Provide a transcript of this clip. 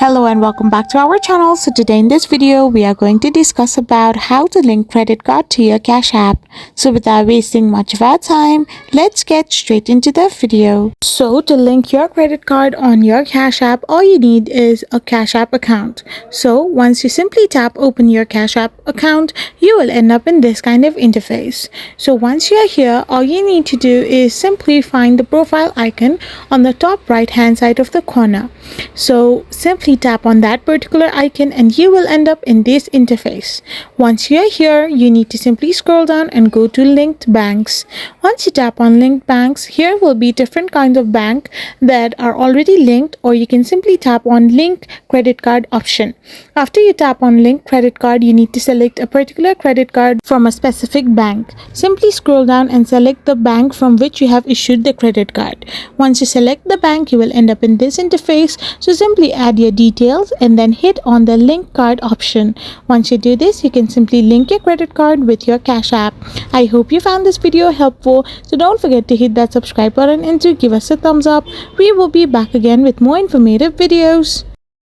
Hello and welcome back to our channel. So today in this video we are going to discuss about how to link credit card to your Cash App. So without wasting much of our time, let's get straight into the video. So to link your credit card on your Cash App, all you need is a Cash App account. So once you simply tap open your Cash App account, you will end up in this kind of interface. So once you are here, all you need to do is simply find the profile icon on the top right hand side of the corner. So simply tap on that particular icon and you will end up in this interface. Once you are here, you need to simply scroll down and go to linked banks. Once you tap on linked banks, here will be different kinds of bank that are already linked, or you can simply tap on link credit card option. After you tap on link credit card, you need to select a particular credit card from a specific bank. Simply scroll down and select the bank from which you have issued the credit card. Once you select the bank, you will end up in this interface. So simply add your details and then hit on the link card option. Once you do this, you can simply link your credit card with your Cash App. I hope you found this video helpful, so don't forget to hit that subscribe button and to give us a thumbs up. We will be back again with more informative videos.